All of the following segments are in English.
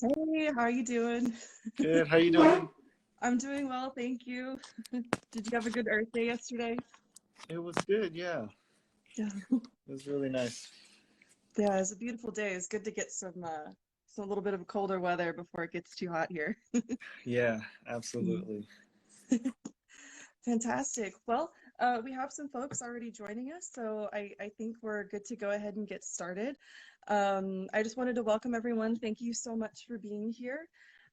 Hey, how are you doing? Good. How you doing? I'm doing well, thank you. Did you have a good Earth Day yesterday? It was good. Yeah, Yeah. it was really nice. Yeah, it was a beautiful day. It's good to get some a little bit of colder weather before it gets too hot here. Yeah, Mm. absolutely. Fantastic. Well, we have some folks already joining us, so I think we're good to go ahead and get started. I just wanted to welcome everyone. Thank you so much for being here.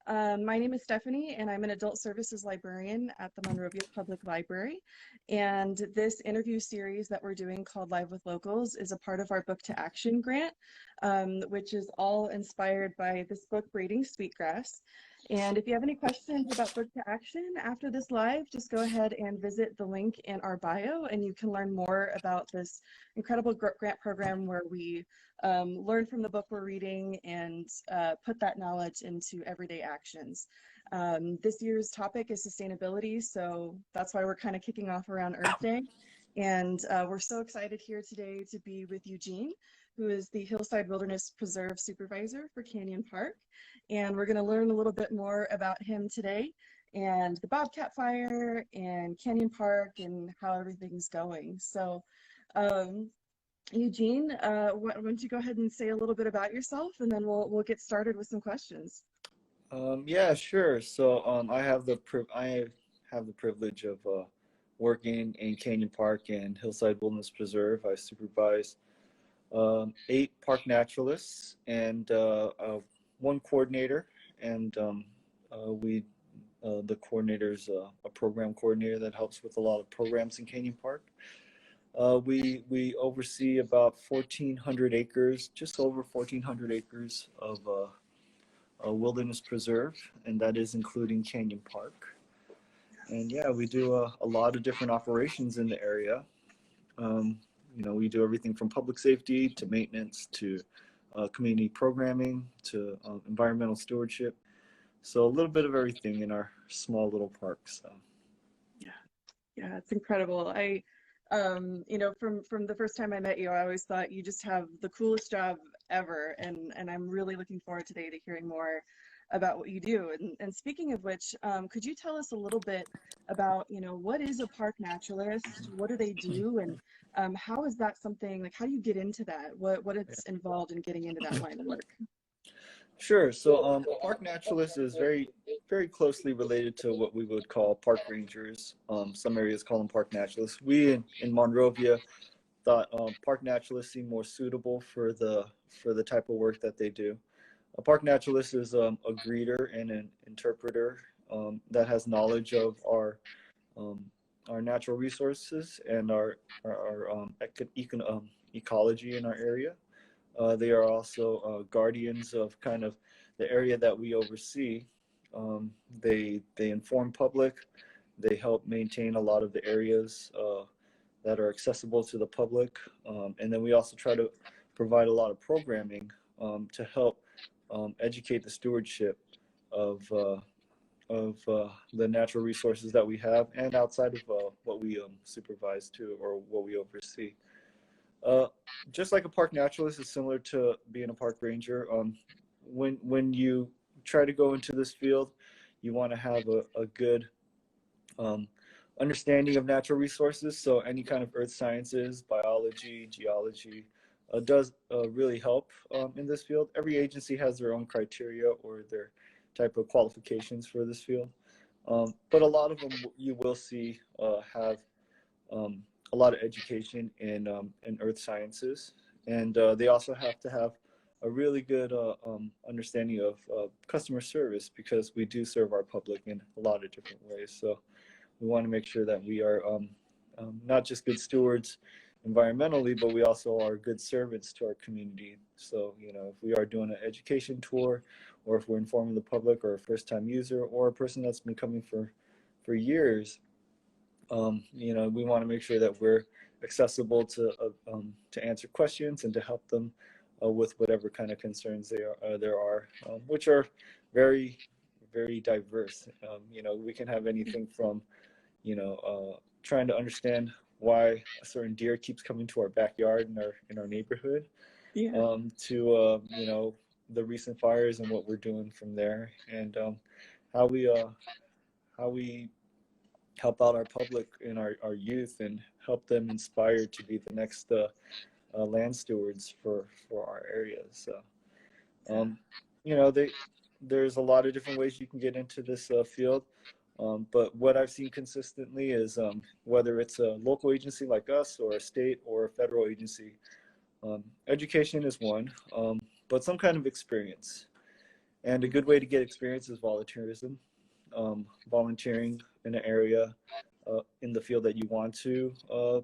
My name is Stephanie, and I'm an adult services librarian at the Monrovia Public Library. And this interview series that we're doing called Live with Locals is a part of our Book to Action grant, which is all inspired by this book, Braiding Sweetgrass. And if you have any questions about Book to Action after this live, just go ahead and visit the link in our bio, and you can learn more about this incredible grant program where we learn from the book we're reading and put that knowledge into everyday actions. This year's topic is sustainability, so that's why we're kind of kicking off around Earth Day. And we're so excited here today to be with Eugene, who is the Hillside Wilderness Preserve Supervisor for Canyon Park. And we're going to learn a little bit more about him today and the Bobcat fire and Canyon Park and how everything's going. So, Eugene, why don't you go ahead and say a little bit about yourself, and then we'll get started with some questions. Yeah, sure. I have the privilege of working in Canyon Park and Hillside Wilderness Preserve. I supervise 8 park naturalists and one coordinator, and we the coordinator's a program coordinator that helps with a lot of programs in Canyon Park. We oversee about 1,400 acres, just over 1,400 acres of a wilderness preserve, and that is including Canyon Park. And yeah, we do a lot of different operations in the area. Um, we do everything from public safety to maintenance to community programming to environmental stewardship. So a little bit of everything in our small little park. So Yeah, yeah, it's incredible. From the first time I met you, I always thought you just have the coolest job ever, and I'm really looking forward today to hearing more about what you do. And speaking of which, could you tell us a little bit about, what is a park naturalist? What do they do? And how is that something, like, how do you get into that? What it's involved in getting into that line of work? sure. So a park naturalist is very closely related to what we would call park rangers. Some areas call them park naturalists. We in Monrovia thought park naturalists seem more suitable for the type of work that they do. A park naturalist is a greeter and an interpreter that has knowledge of um, our natural resources and our ecology in our area. They are also guardians of kind of the area that we oversee. They inform public. They help maintain a lot of the areas that are accessible to the public, and then we also try to provide a lot of programming to help educate the stewardship of the natural resources that we have and outside of what we supervise too or what we oversee. Uh, just like a park naturalist is similar to being a park ranger. When you try to go into this field, you want to have a good um, understanding of natural resources. So any kind of earth sciences, biology, geology does really help in this field. Every agency has their own criteria or their type of qualifications for this field. But a lot of them you will see have um, a lot of education in earth sciences, and they also have to have a really good understanding of customer service because we do serve our public in a lot of different ways. So we want to make sure that we are not just good stewards environmentally, but we also are good servants to our community. So, if we are doing an education tour, or if we're informing the public, or a first-time user, or a person that's been coming for years, we want to make sure that we're accessible to answer questions and to help them with whatever kind of concerns there are, which are very, very diverse. We can have anything from trying to understand why a certain deer keeps coming to our backyard in our neighborhood, Yeah. to the recent fires and what we're doing from there, and how we how we help out our public and our youth and help them inspire to be the next land stewards for our areas. So, you know, there's a lot of different ways you can get into this field. But what I've seen consistently is whether it's a local agency like us or a state or a federal agency, education is one, but some kind of experience. And a good way to get experience is volunteerism. Volunteering in an area in the field that you want to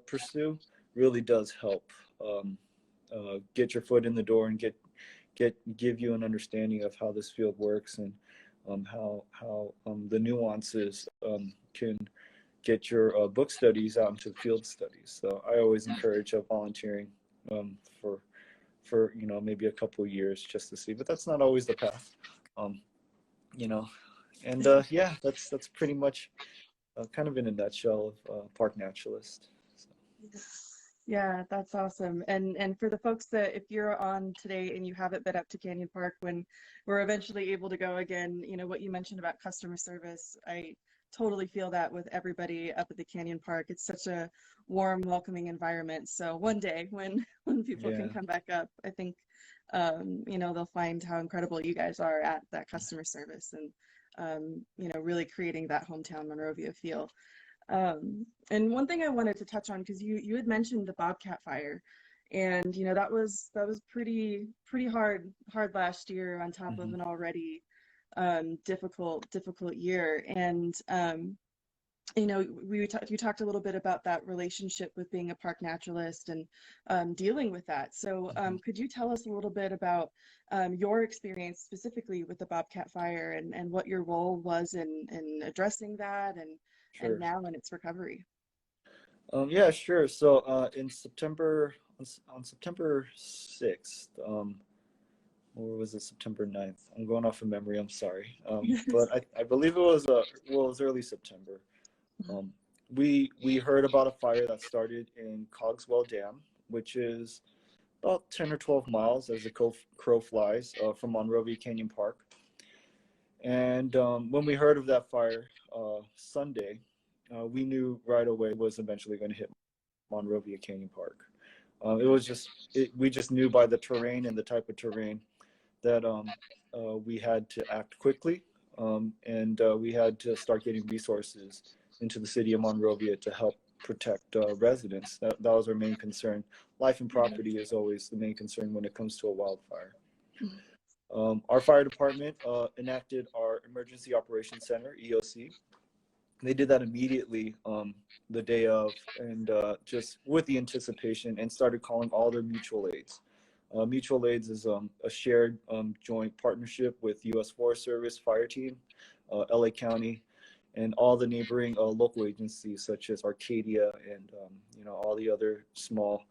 pursue really does help get your foot in the door and give you an understanding of how this field works and how the nuances can get your book studies out into field studies. So I always encourage volunteering for you know, maybe a couple of years just to see, but that's not always the path. You know, and yeah, that's pretty much kind of in a nutshell of Park Naturalist. So. Yeah, that's awesome. And for the folks that, if you're on today and you haven't been up to Canyon Park when we're eventually able to go again, you know, what you mentioned about customer service, I totally feel that with everybody up at the Canyon Park. It's such a warm, welcoming environment. So one day when people can come back up, I think you know, they'll find how incredible you guys are at that customer service and you know, really creating that hometown Monrovia feel. And one thing I wanted to touch on, because you had mentioned the Bobcat fire, and you know, that was pretty hard last year on top of an already difficult year. And you know, you talked a little bit about that relationship with being a park naturalist and dealing with that. So could you tell us a little bit about your experience specifically with the Bobcat fire and what your role was in addressing that and now in its recovery? Yeah, sure. So in September, on September 6th, or was it September 9th? I'm going off of memory, I'm sorry. But I believe it was, well, it was early September. We heard about a fire that started in Cogswell Dam, which is about 10 or 12 miles as the crow flies from Monrovia Canyon Park. And when we heard of that fire Sunday, we knew right away it was eventually going to hit Monrovia Canyon Park. It was just, we just knew by the terrain and the type of terrain that we had to act quickly, and we had to start getting resources into the city of Monrovia to help protect residents. That was our main concern. Life and property is always the main concern when it comes to a wildfire. Our fire department enacted our Emergency Operations Center, EOC. They did that immediately the day of, and just with the anticipation, and started calling all their mutual aids. Mutual aids is a shared joint partnership with U.S. Forest Service fire team, LA County, and all the neighboring local agencies such as Arcadia and you know, all the other small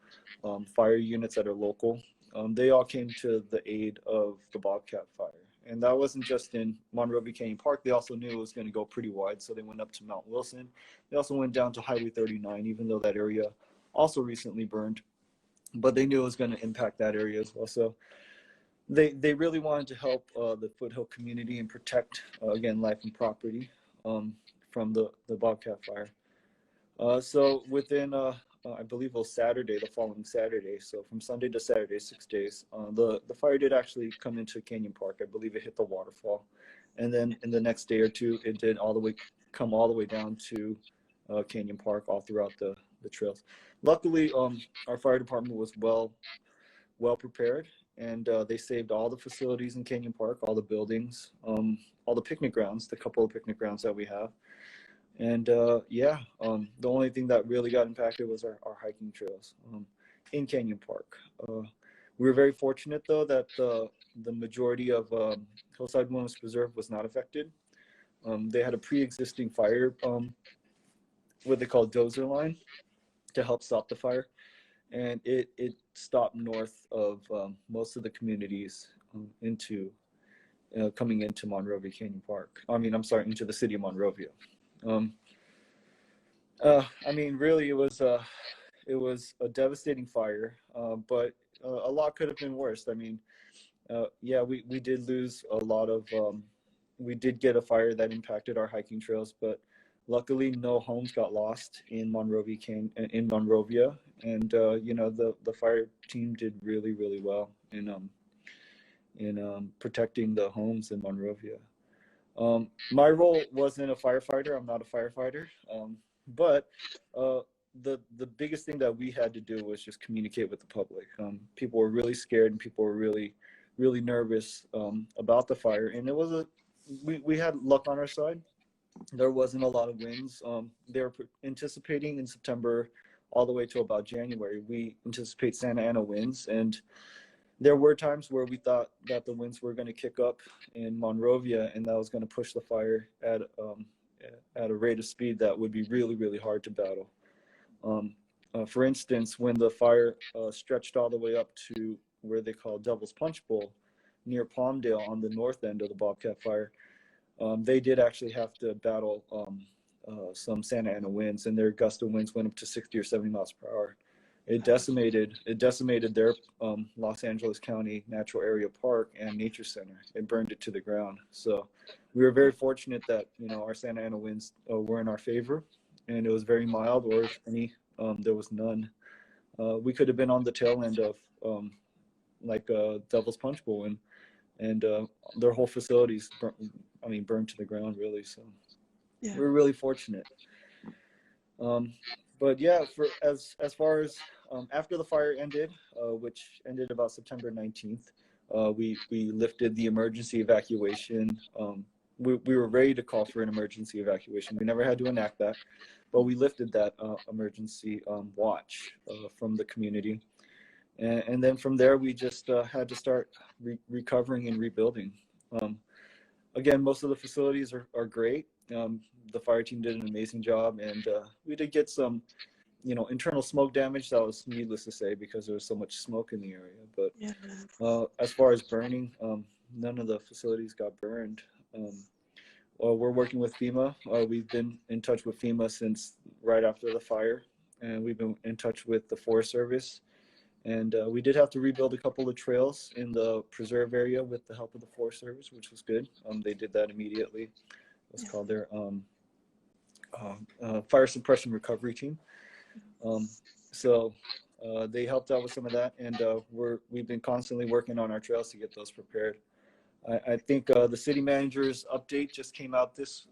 fire units that are local. They all came to the aid of the Bobcat fire. And that wasn't just in Monrovia Canyon Park. They also knew it was going to go pretty wide, so they went up to Mount Wilson. They also went down to Highway 39, even though that area also recently burned. But they knew it was going to impact that area as well. So they really wanted to help the foothill community and protect, again, life and property from the Bobcat fire. So within, I believe it was Saturday, the following Saturday, so from Sunday to Saturday, 6 days, the fire did actually come into Canyon Park. I believe it hit the waterfall. And then in the next day or two, it did come all the way down to Canyon Park, all throughout the trails. Luckily, our fire department was well prepared, and they saved all the facilities in Canyon Park, all the buildings, all the picnic grounds, the couple of picnic grounds that we have. And yeah, the only thing that really got impacted was our hiking trails in Canyon Park. We were very fortunate, though, that the majority of Hillside Wilderness Preserve was not affected. They had a pre-existing fire, what they call dozer line, to help stop the fire. And it stopped north of most of the communities coming into Monrovia Canyon Park. I mean, I'm sorry, into the city of Monrovia. I mean, really, it was a devastating fire, but a lot could have been worse. I mean, Yeah, we did lose a lot of, we did get a fire that impacted our hiking trails, but luckily no homes got lost in Monrovia. And, you know, the fire team did really, really well in protecting the homes in Monrovia. My role wasn't a firefighter. I'm not a firefighter. But the biggest thing that we had to do was just communicate with the public. People were really scared, and people were really, really nervous about the fire. And it was we had luck on our side. There wasn't a lot of winds. They were anticipating in September all the way to about January. We anticipate Santa Ana winds, and there were times where we thought that the winds were going to kick up in Monrovia, and that was going to push the fire at a rate of speed that would be really, really hard to battle. For instance, when the fire stretched all the way up to where they call Devil's Punch Bowl near Palmdale on the north end of the Bobcat fire, they did actually have to battle some Santa Ana winds, and their gust of winds went up to 60 or 70 miles per hour. It decimated their Los Angeles County Natural Area Park and Nature Center. It burned it to the ground. So we were very fortunate that, you know, our Santa Ana winds were in our favor, and it was very mild, or if any, there was none. We could have been on the tail end of Devil's Punch Bowl, and their whole facilities burned to the ground, really. So Yeah. we're really fortunate. But yeah, as far as after the fire ended, which ended about September 19th, we lifted the emergency evacuation. We were ready to call for an emergency evacuation. We never had to enact that, but we lifted that emergency watch from the community. And then from there, we just had to start recovering and rebuilding. Again, most of the facilities are great. The fire team did an amazing job, and we did get some, you know, internal smoke damage. That was needless to say because there was so much smoke in the area. But Yeah. as far as burning, none of the facilities got burned. We're working with FEMA. We've been in touch with FEMA since right after the fire, and we've been in touch with the Forest Service. And we did have to rebuild a couple of trails in the preserve area with the help of the Forest Service, which was good. They did that immediately. It was called their fire suppression recovery team. So they helped out with some of that, and we've been constantly working on our trails to get those prepared. I think the city manager's update just came out this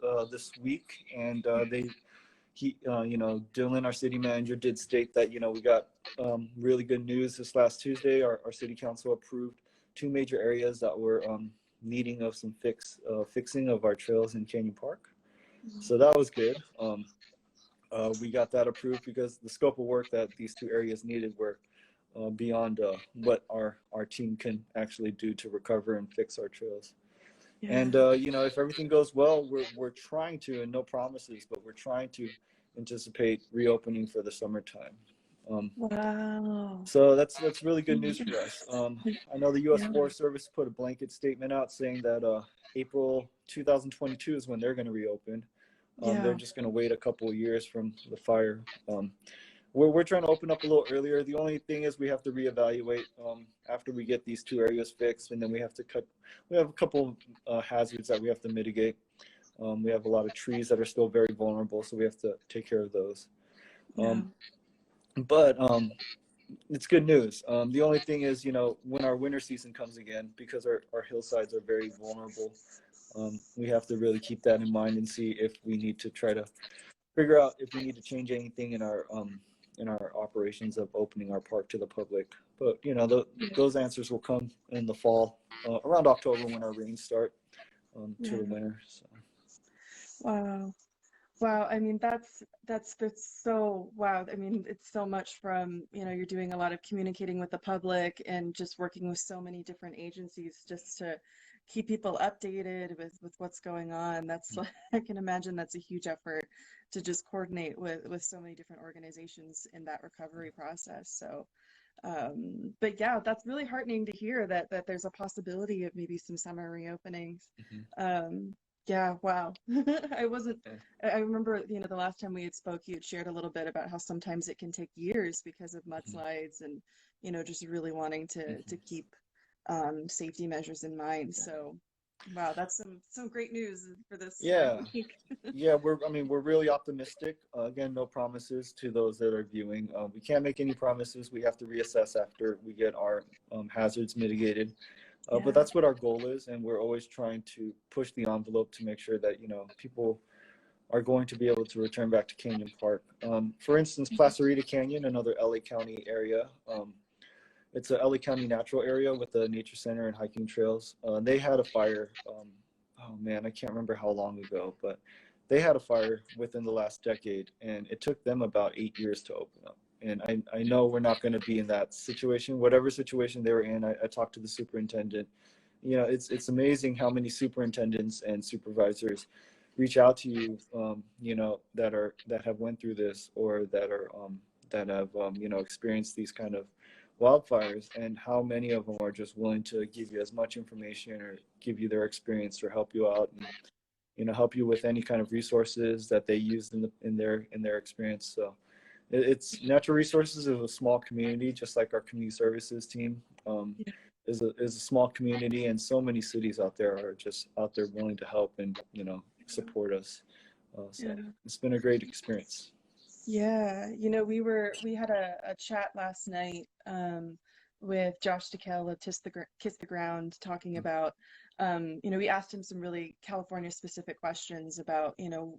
week, and Dylan, our city manager, did state that, you know, we got really good news this last Tuesday. Our city council approved 2 major areas that were needing of some fixing of our trails in Canyon Park. So that was good. We got that approved because the scope of work that these 2 areas needed were beyond what our team can actually do to recover and fix our trails. Yeah. And you know, if everything goes well, we're trying to, and no promises, but we're trying to anticipate reopening for the summertime. Wow. So that's really good news for us. I know the U.S. Forest Service put a blanket statement out saying that April 2022 is when they're going to reopen. They're just going to wait a couple of years from the fire. We're trying to open up a little earlier. The only thing is we have to reevaluate after we get these 2 areas fixed, and then we have a couple hazards that we have to mitigate. We have a lot of trees that are still very vulnerable, so we have to take care of those. But it's good news. The only thing is, you know, when our winter season comes again, because our hillsides are very vulnerable, we have to really keep that in mind and see if we need to try to figure out if we need to change anything in our operations of opening our park to the public. But, you know, those answers will come in the fall, around October when our rains start to the winter. So. Wow. I mean, that's so wow. I mean, it's so much from, you know, you're doing a lot of communicating with the public and just working with so many different agencies just to keep people updated with what's going on. That's like, I can imagine that's a huge effort to just coordinate with so many different organizations in that recovery process. So, but yeah, that's really heartening to hear that there's a I maybe some summer reopenings. Yeah, wow. I remember, you know, the last time we had spoke, you had shared a little bit about how sometimes it can take years because of mudslides and, you know, just really wanting to keep safety measures in mind. So, wow, that's some great news for this Yeah. week. Yeah, we're really optimistic. Again, no promises to those that are viewing. We can't make any promises. We have to reassess after we get our hazards mitigated. But Yeah. that's what our goal is, and we're always trying to push the envelope to make sure that people are going to be able to return back to Canyon Park. For instance, Placerita Canyon, another LA County area. It's a LA County natural area with a nature center and hiking trails. They had a fire. Oh man, I can't remember how long ago, but they had a fire within the last decade, and it took them about 8 years to open up. And I know we're not going to be in that situation. Whatever situation they were in, I talked to the superintendent. It's amazing how many superintendents and supervisors reach out to you, that have went through this, or that have experienced these kind of wildfires, and how many of them are just willing to give you as much information or give you their experience or help you out, and help you with any kind of resources that they use in their experience. So it's Natural Resources is a small community, just like our community services team is a small community, and so many cities out there are just out there willing to help and support us. So it's been a great experience. Yeah, we had a chat last night with Josh DeKell of Kiss the Ground, talking about, we asked him some really California specific questions about,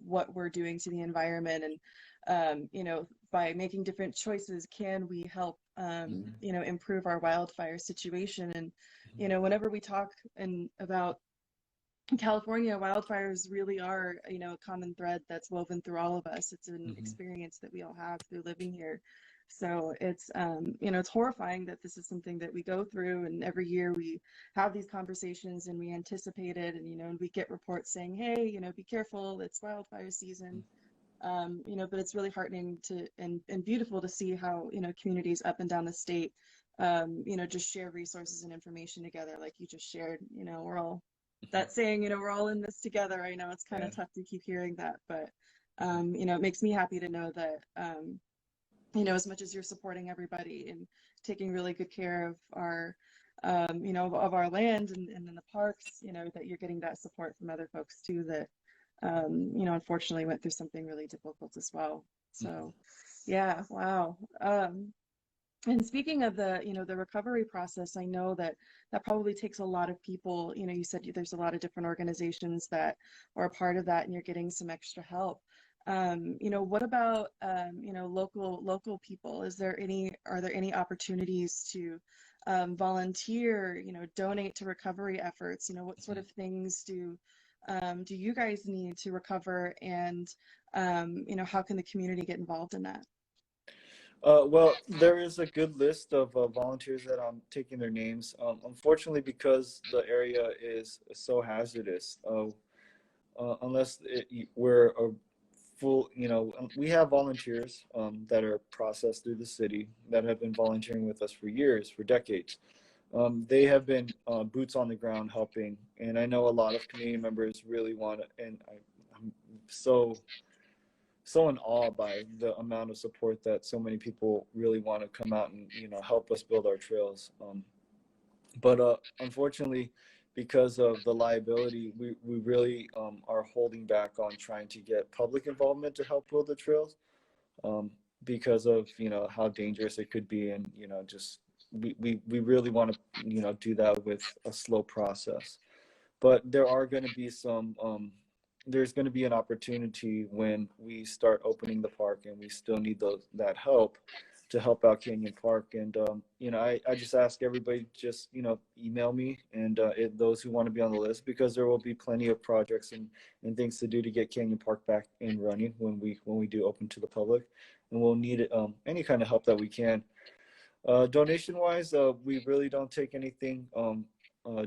what we're doing to the environment, and, by making different choices, can we help, improve our wildfire situation? And, whenever we talk about California, wildfires really are, a common thread that's woven through all of us. It's an experience that we all have through living here. So it's, it's horrifying that this is something that we go through, and every year we have these conversations and we anticipate it, and we get reports saying, hey, be careful, it's wildfire season. But it's really heartening and beautiful to see how, communities up and down the state, just share resources and information together, like you just shared. We're all, that saying, we're all in this together. I know it's kind of tough to keep hearing that, but it makes me happy to know that, as much as you're supporting everybody and taking really good care of our, of our land and in the parks, that you're getting that support from other folks too that, unfortunately went through something really difficult as well. So, yeah, wow. And speaking of the recovery process, I know that probably takes a lot of people. You said there's a lot of different organizations that are a part of that, and you're getting some extra help. What about local people? Are there any opportunities to volunteer? Donate to recovery efforts? What sort of things do you guys need to recover, and how can the community get involved in that? Well, there is a good list of volunteers that I'm taking their names. Unfortunately, because the area is so hazardous, unless we're a full, we have volunteers that are processed through the city that have been volunteering with us for years, for decades. They have been boots on the ground helping, and I know a lot of community members really want to, and I'm so in awe by the amount of support that so many people really want to come out and help us build our trails. But unfortunately, because of the liability, we really are holding back on trying to get public involvement to help build the trails, because of how dangerous it could be, and just we really want to do that with a slow process. But there are going to be there's going to be an opportunity when we start opening the park, and we still need that help to help out Canyon Park. And I just ask everybody, just email me, and those who want to be on the list, because there will be plenty of projects and things to do to get Canyon Park back and running when we do open to the public, and we'll need any kind of help that we can. Donation wise, we really don't take anything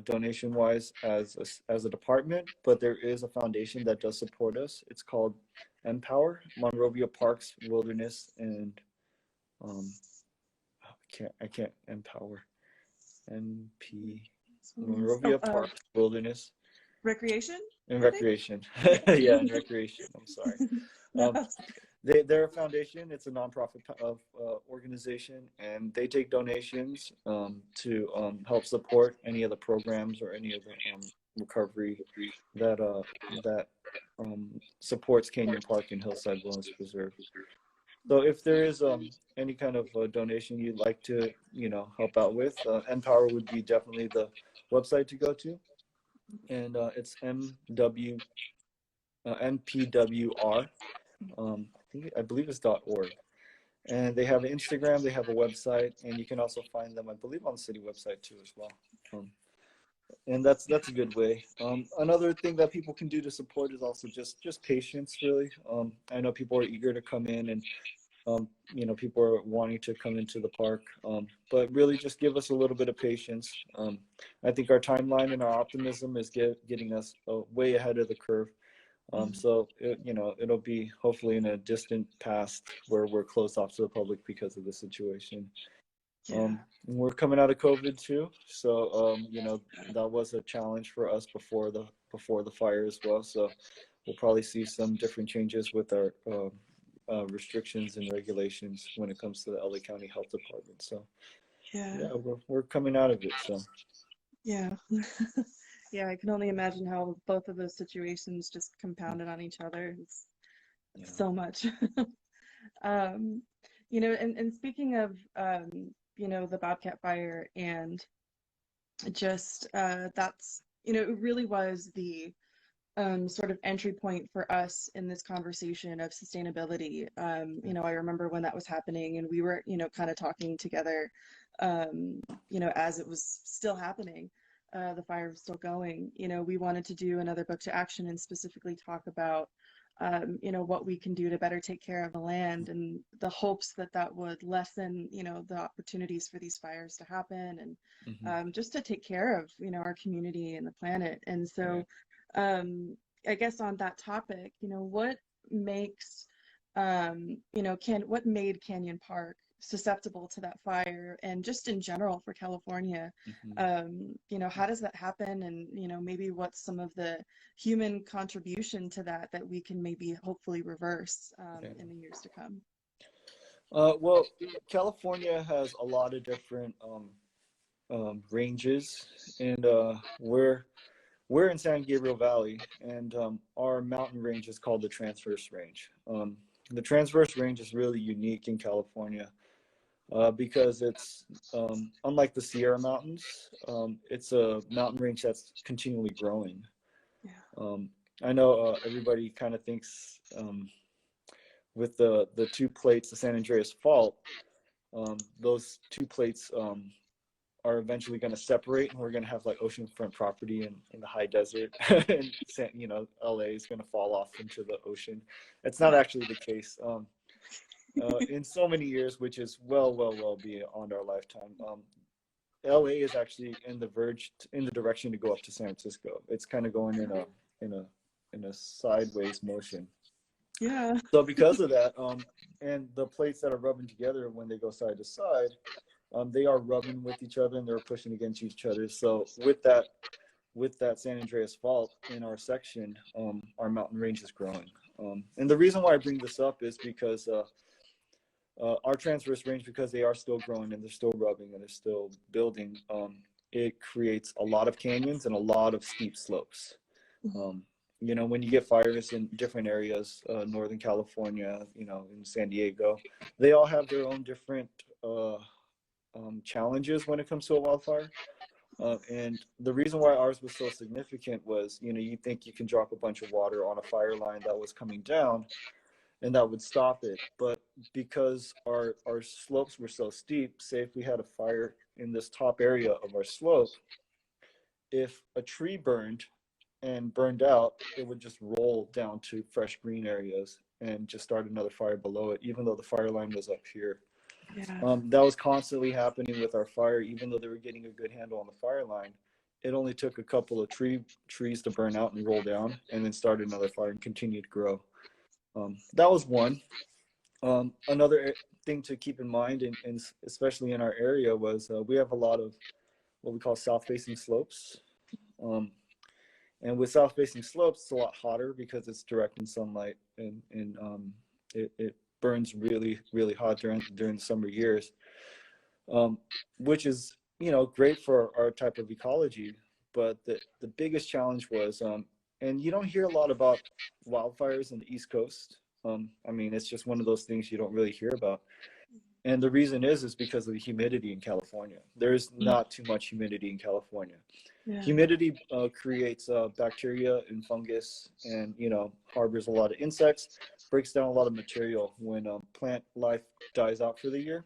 donation wise as a department, but there is a foundation that does support us. It's called Empower, Monrovia Parks, Wilderness, and I can't Empower, NP, Monrovia Parks, Wilderness, Recreation and I think? Recreation. Yeah, and Recreation, I'm sorry. No. they're a foundation. It's a nonprofit organization, and they take donations to help support any of the programs or any of the recovery that that supports Canyon Park and Hillside Wilderness Preserve. So if there is any kind of donation you'd like to, help out with, Empower would be definitely the website to go to, and it's MPWR. I believe it's .org, and they have an Instagram, they have a website, and you can also find them, I believe, on the city website too as well. And that's a good way. Another thing that people can do to support is also just patience, really. I know people are eager to come in, and people are wanting to come into the park, but really just give us a little bit of patience. I think our timeline and our optimism is getting us way ahead of the curve. So it'll be hopefully in a distant past where we're closed off to the public because of the situation. We're coming out of COVID too, so that was a challenge for us before the fire as well. So we'll probably see some different changes with our restrictions and regulations when it comes to the LA County Health Department. So we're coming out of it. So yeah. Yeah, I can only imagine how both of those situations just compounded on each other. It's so much. And speaking of the Bobcat fire, and just that's it really was the sort of entry point for us in this conversation of sustainability. I remember when that was happening, and we were kind of talking together as it was still happening. The fire was still going. We wanted to do another book to action and specifically talk about what we can do to better take care of the land, and the hopes that would lessen the opportunities for these fires to happen, and just to take care of our community and the planet. And so I guess on that topic, what makes what made Canyon Park susceptible to that fire, and just in general for California? How does that happen, and maybe what's some of the human contribution to that we can maybe hopefully reverse in the years to come? Well, California has a lot of different ranges, and we're in San Gabriel Valley, and our mountain range is called the Transverse Range. The Transverse Range is really unique in California because it's unlike the Sierra Mountains. It's a mountain range that's continually growing. I know everybody kind of thinks with the two plates, the San Andreas Fault, those two plates are eventually going to separate, and we're going to have like oceanfront property in the high desert, and LA is going to fall off into the ocean. It's not actually the case. In so many years, which is well beyond our lifetime, LA is actually in the direction to go up to San Francisco. It's kind of going in a sideways motion. Yeah. So because of that, and the plates that are rubbing together when they go side to side, they are rubbing with each other, and they're pushing against each other. So with that San Andreas Fault in our section, our mountain range is growing. And the reason why I bring this up is because our transverse range, because they are still growing and they're still rubbing and they're still building, it creates a lot of canyons and a lot of steep slopes. When you get fires in different areas, Northern California, in San Diego, they all have their own different challenges when it comes to a wildfire. And the reason why ours was so significant was, you think you can drop a bunch of water on a fire line that was coming down and that would stop it. But because our slopes were so steep, say if we had a fire in this top area of our slope, if a tree burned out, it would just roll down to fresh green areas and just start another fire below it, even though the fire line was up here. That was constantly happening with our fire. Even though they were getting a good handle on the fire line, it only took a couple of trees to burn out and roll down, and then start another fire and continue to grow. That was one. Another thing to keep in mind, and especially in our area, was we have a lot of what we call south-facing slopes. And with south-facing slopes, it's a lot hotter because it's direct in sunlight, and it burns really, really hot during the summer years, um, which is, great for our type of ecology. But the biggest challenge was, and you don't hear a lot about wildfires in the East Coast. I mean, it's just one of those things you don't really hear about. And the reason is because of the humidity in California. There's not too much humidity in California. Yeah. Humidity creates bacteria and fungus, and harbors a lot of insects, breaks down a lot of material. When plant life dies out for the year,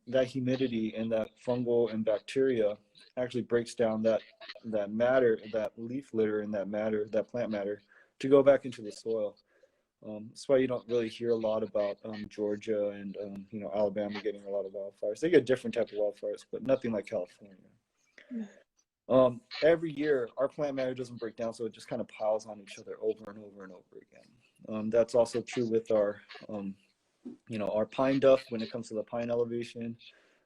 that humidity and that fungal and bacteria actually breaks down that matter, that leaf litter and that matter, that plant matter, to go back into the soil. That's why you don't really hear a lot about Georgia and Alabama getting a lot of wildfires. They get different type of wildfires, but nothing like California. Every year our plant matter doesn't break down, so it just kind of piles on each other over and over and over again. That's also true with our our pine duff. When it comes to the pine elevation,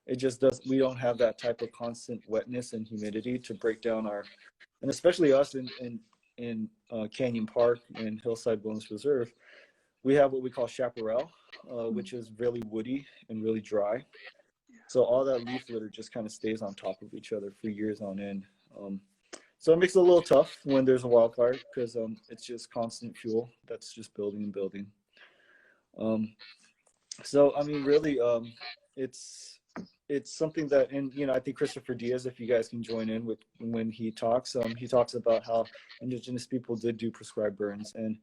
it just does, we don't have that type of constant wetness and humidity to break down and especially us in Canyon Park and Hillside Wilderness Reserve, we have what we call chaparral, which is really woody and really dry. So all that leaf litter just kind of stays on top of each other for years on end. So it makes it a little tough when there's a wildfire, because it's just constant fuel that's just building and building. So I mean, really, it's something that, and I think Christopher Diaz, if you guys can join in with when he talks about how indigenous people did do prescribed burns, and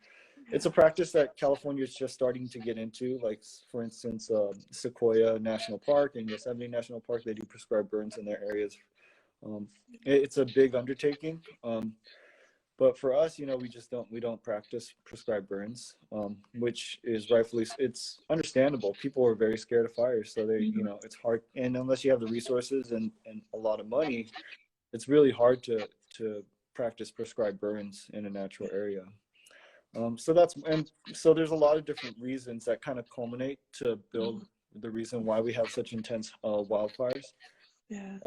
it's a practice that California is just starting to get into. Like, for instance, Sequoia National Park and Yosemite National Park, they do prescribed burns in their areas. It's a big undertaking, but for us, we don't practice prescribed burns, which is rightfully, it's understandable. People are very scared of fires, so they, it's hard, and unless you have the resources and a lot of money, it's really hard to practice prescribed burns in a natural area. So there's a lot of different reasons that kind of culminate to build the reason why we have such intense wildfires. Yeah.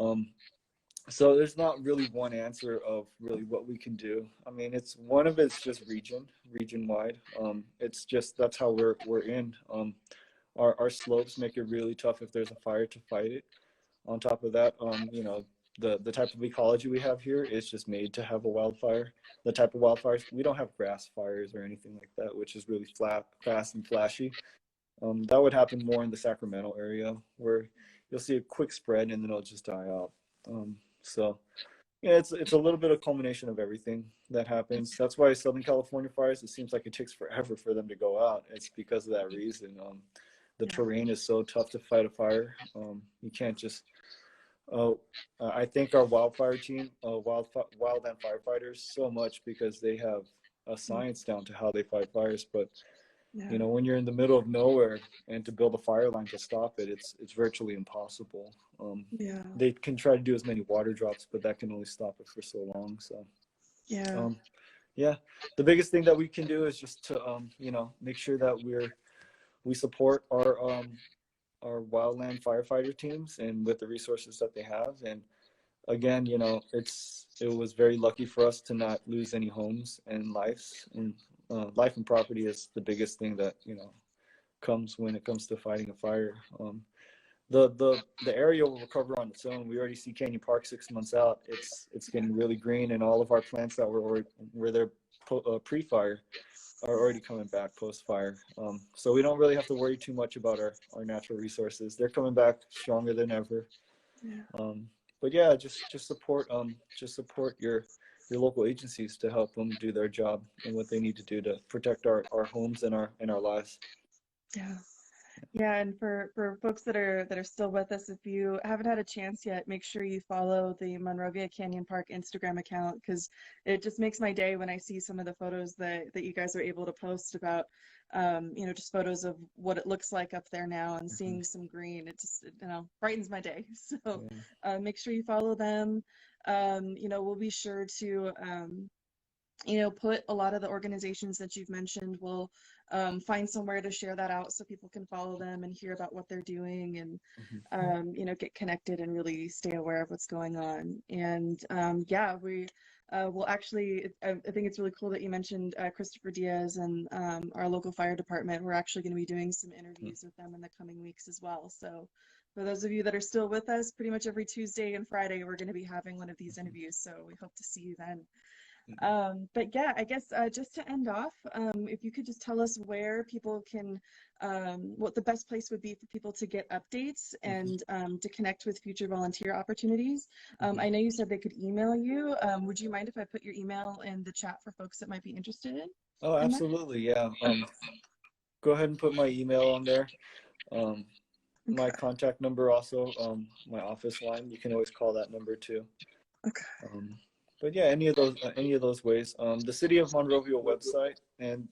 So there's not really one answer of really what we can do. I mean, it's just region wide. It's just, that's how we're in. Our slopes make it really tough if there's a fire to fight it. On top of that, the type of ecology we have here is just made to have a wildfire. The type of wildfires, we don't have grass fires or anything like that, which is really fast and flashy. That would happen more in the Sacramento area, where you'll see a quick spread and then it'll just die out. So yeah, it's a little bit of culmination of everything that happens. That's why Southern California fires, it seems like it takes forever for them to go out. It's because of that reason. The terrain is so tough to fight a fire. You can't just I thank our wildfire team, wildland firefighters, so much, because they have a science down to how they fight fires. But when you're in the middle of nowhere, and to build a fire line to stop it, it's virtually impossible. They can try to do as many water drops, but that can only stop it for so long. So the biggest thing that we can do is just to make sure that we support our wildland firefighter teams, and with the resources that they have. And again, it was very lucky for us to not lose any homes and lives, and life and property is the biggest thing that comes when it comes to fighting a fire. The area will recover on its own. We already see Canyon Park 6 months out. It's getting really green, and all of our plants that were there pre-fire are already coming back post-fire. So we don't really have to worry too much about our natural resources. They're coming back stronger than ever. But yeah, just support your local agencies to help them do their job and what they need to do to protect our homes and our lives. Yeah, and for folks that are still with us, if you haven't had a chance yet, make sure you follow the Monrovia Canyon Park Instagram account, because it just makes my day when I see some of the photos that you guys are able to post about, just photos of what it looks like up there now, and seeing some green. It just, brightens my day. So make sure you follow them. We'll be sure to put a lot of the organizations that you've mentioned. We'll find somewhere to share that out so people can follow them and hear about what they're doing, and get connected and really stay aware of what's going on. And we we'll actually, I think it's really cool that you mentioned Christopher Diaz and our local fire department. We're actually going to be doing some interviews with them in the coming weeks as well. So for those of you that are still with us, pretty much every Tuesday and Friday, we're going to be having one of these interviews. So we hope to see you then. But yeah, I guess just to end off, if you could just tell us where people can, what the best place would be for people to get updates and to connect with future volunteer opportunities. I know you said they could email you. Would you mind if I put your email in the chat for folks that might be interested in? Oh, absolutely. Yeah. Go ahead and put my email on there. My contact number also, my office line. You can always call that number too. Okay. But yeah, any of those ways. The City of Monrovia website, and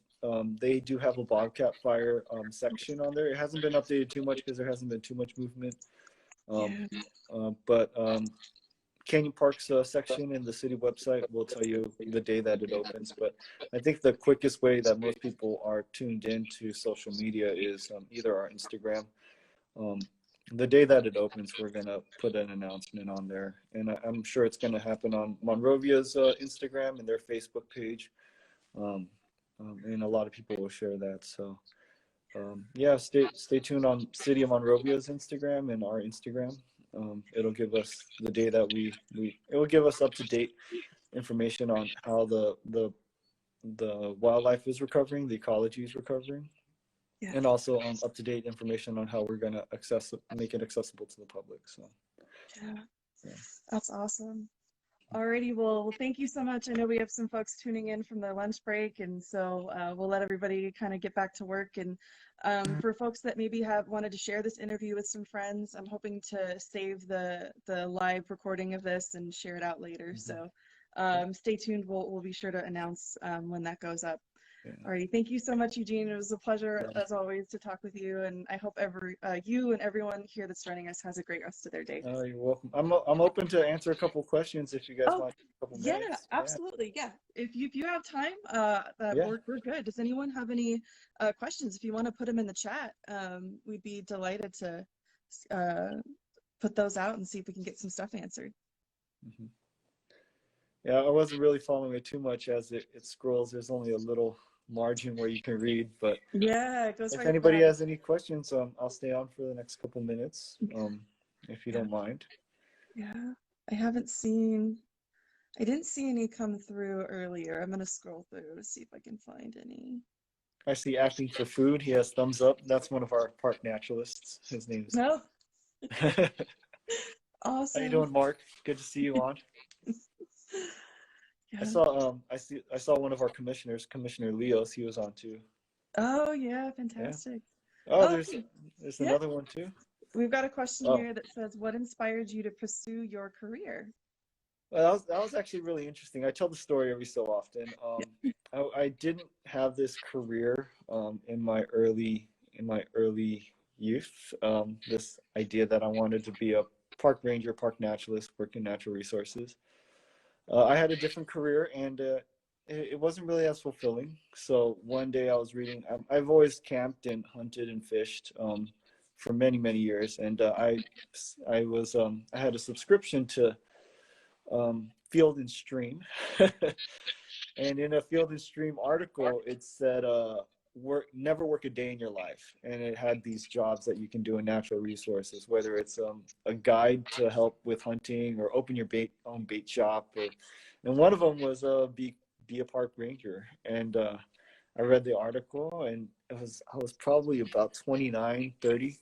they do have a Bobcat fire section on there. It hasn't been updated too much because there hasn't been too much movement. But Canyon Park's section in the city website will tell you the day that it opens. But I think the quickest way that most people are tuned into social media is either our Instagram. The day that it opens, we're going to put an announcement on there. And I'm sure it's going to happen on Monrovia's Instagram and their Facebook page. And a lot of people will share that. So, yeah, stay tuned on City of Monrovia's Instagram and our Instagram. It'll give us the day that it will give us up-to-date information on how the wildlife is recovering, the ecology is recovering. Yeah. And also up-to-date information on how we're going to make it accessible to the public. So, yeah. That's awesome. Alrighty, well, thank you so much. I know we have some folks tuning in from their lunch break, and so we'll let everybody kind of get back to work. And for folks that maybe have wanted to share this interview with some friends, I'm hoping to save the live recording of this and share it out later. So stay tuned. We'll be sure to announce when that goes up. Alrighty, thank you so much, Eugene. It was a pleasure, as always, to talk with you, and I hope you and everyone here that's joining us has a great rest of their day. You're welcome. I'm open to answer a couple questions if you guys want a couple minutes. Yeah, absolutely. Yeah, if you have time, we're good. Does anyone have any questions? If you want to put them in the chat, we'd be delighted to put those out and see if we can get some stuff answered. Yeah, I wasn't really following it too much as it scrolls. There's only a little margin where you can read, but yeah, it goes if right anybody back. has any questions, I'll stay on for the next couple minutes, if you don't mind. Yeah, I didn't see any come through earlier. I'm gonna scroll through to see if I can find any. I see Acting for Food. He has thumbs up. That's one of our park naturalists. His name is. No. Awesome. How you doing, Mark? Good to see you on. Yeah. I saw one of our commissioners, Commissioner Leos. He was on too. Oh yeah, fantastic. Yeah. Oh, there's another one too. We've got a question here that says, "What inspired you to pursue your career?" Well, that was actually really interesting. I tell the story every so often. I didn't have this career in my early youth. This idea that I wanted to be a park ranger, park naturalist, work in natural resources. I had a different career, and it wasn't really as fulfilling. So one day I was reading. I've always camped and hunted and fished for many years, and I had a subscription to Field and Stream, and in a Field and Stream article, it said never work a day in your life, and it had these jobs that you can do in natural resources, whether it's a guide to help with hunting or open your own bait shop, and one of them was be a park ranger. And I read the article, and I was probably about 29, 30,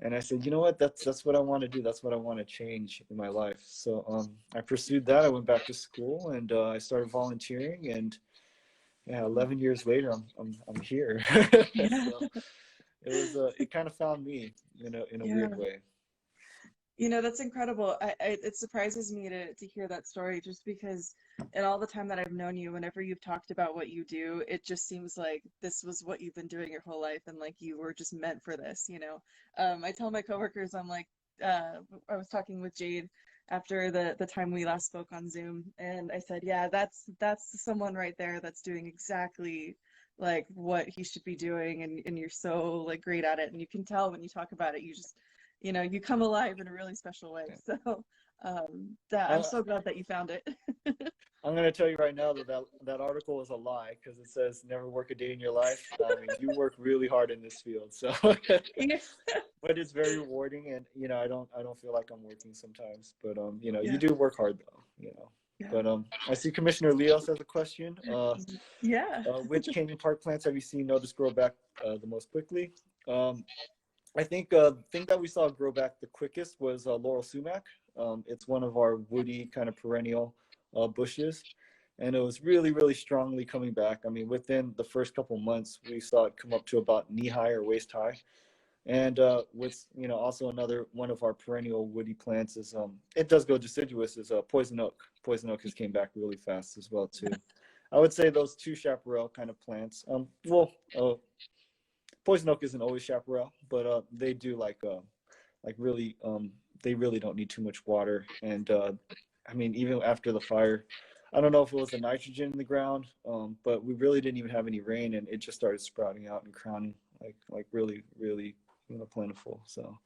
and I said, you know what, that's what I want to do. That's what I want to change in my life. So I pursued that. I went back to school, and I started volunteering, and yeah, 11 years later, I'm here. So it kind of found me in a weird way. You know, that's incredible. It surprises me to hear that story, just because in all the time that I've known you, whenever you've talked about what you do, it just seems like this was what you've been doing your whole life, and like you were just meant for this, you know. I tell my coworkers, I'm like, I was talking with Jade after the time we last spoke on Zoom, and I said, yeah, that's someone right there that's doing exactly like what he should be doing, and you're so like great at it, and you can tell when you talk about it, you just, you know, you come alive in a really special way. So I'm so glad that you found it. I'm going to tell you right now that article is a lie because it says never work a day in your life. I mean, you work really hard in this field, so Yeah. but it's very rewarding, and I don't feel like I'm working sometimes, but you Yeah. do work hard though, Yeah. But I see Commissioner Leos has a question. Yeah. Which canyon park plants have you seen notice grow back the most quickly? I think the thing that we saw grow back the quickest was laurel sumac. It's one of our woody kind of perennial bushes, and it was really, really strongly coming back. I mean, within the first couple months, we saw it come up to about knee high or waist high. And with also another one of our perennial woody plants is it does go deciduous is poison oak. Poison oak has came back really fast as well too. I would say those two chaparral kind of plants. Poison oak isn't always chaparral, but they do like really they really don't need too much water. And I mean, even after the fire, I don't know if it was the nitrogen in the ground, but we really didn't even have any rain, and it just started sprouting out and crowning like really, really plentiful. So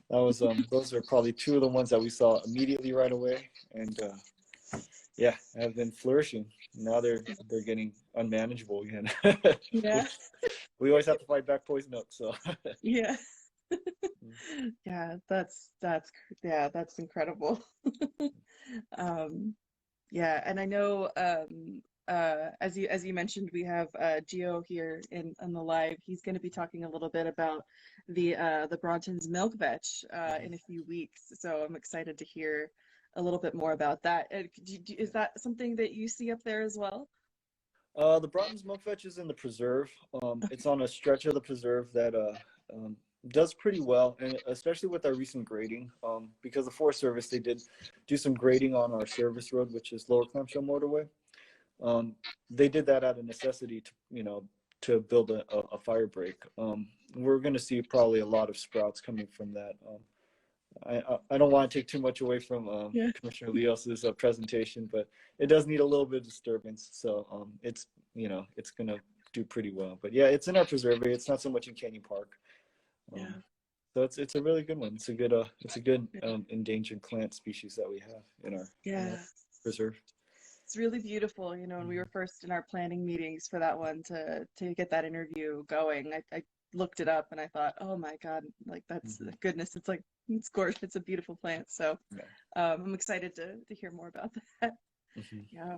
that was those are probably two of the ones that we saw immediately right away, and yeah, have been flourishing. Now they're getting unmanageable again. Yeah. We always have to fight back poison oak. So Yeah. Yeah, that's incredible. Yeah, and I know as you mentioned, we have Gio here in the live. He's going to be talking a little bit about the Bronton's milk vetch in a few weeks. So I'm excited to hear a little bit more about that. Is that something that you see up there as well? The Broughton's milk vetch is in the preserve. It's on a stretch of the preserve that does pretty well, and especially with our recent grading, because the Forest Service, they did do some grading on our service road, which is Lower Clamshell Motorway. They did that out of necessity to build a fire break. We're going to see probably a lot of sprouts coming from that. I don't want to take too much away from Yeah. Commissioner Leos's presentation, but it does need a little bit of disturbance. So it's it's gonna do pretty well. But yeah, it's in our preserve area. It's not so much in Canyon Park. Yeah. So it's a really good one. It's a good endangered plant species that we have in our preserve. It's really beautiful, when we were first in our planning meetings for that one to get that interview going. I looked it up and I thought, oh my God, like that's goodness. It's gorgeous. It's a beautiful plant. So I'm excited to hear more about that. Yeah.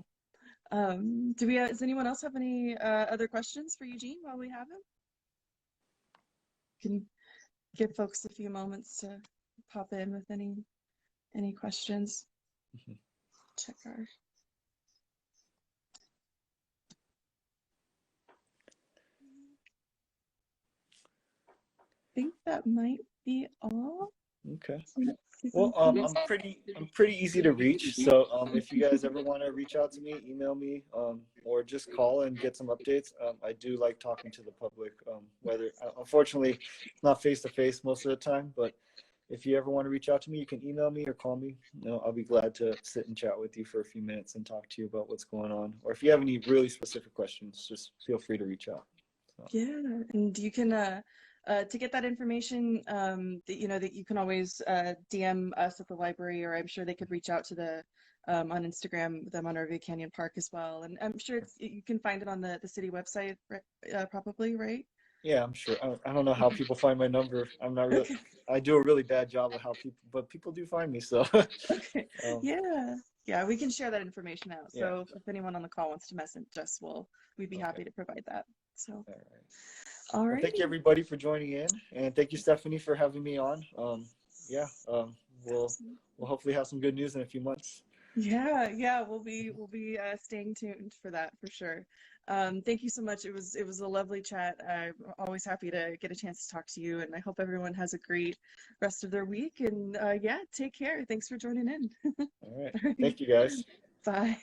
Does anyone else have any other questions for Eugene while we have him? Can give folks a few moments to pop in with any questions. Check our. I think that might be all. Okay. Well, I'm pretty easy to reach. So if you guys ever want to reach out to me, email me, or just call and get some updates. I do like talking to the public. Whether unfortunately not face to face most of the time, but if you ever want to reach out to me, you can email me or call me. I'll be glad to sit and chat with you for a few minutes and talk to you about what's going on. Or if you have any really specific questions, just feel free to reach out. So. Yeah, and you can to get that information, that you can always DM us at the library, or I'm sure they could reach out to the on Instagram, the Monrovia Canyon Park as well. And I'm sure you can find it on the city website, probably, right? Yeah, I'm sure. I don't know how people find my number. I'm not really. Okay. I do a really bad job of how but people do find me. So. Okay. Yeah, we can share that information out. So if anyone on the call wants to message us, we'd be happy to provide that. So. All right. Well, thank you everybody for joining in, and thank you Stephanie for having me on. We'll hopefully have some good news in a few months. Yeah, we'll be staying tuned for that for sure. Thank you so much. It was a lovely chat. I'm always happy to get a chance to talk to you, and I hope everyone has a great rest of their week. And take care. Thanks for joining in. All right. Thank you guys. Bye.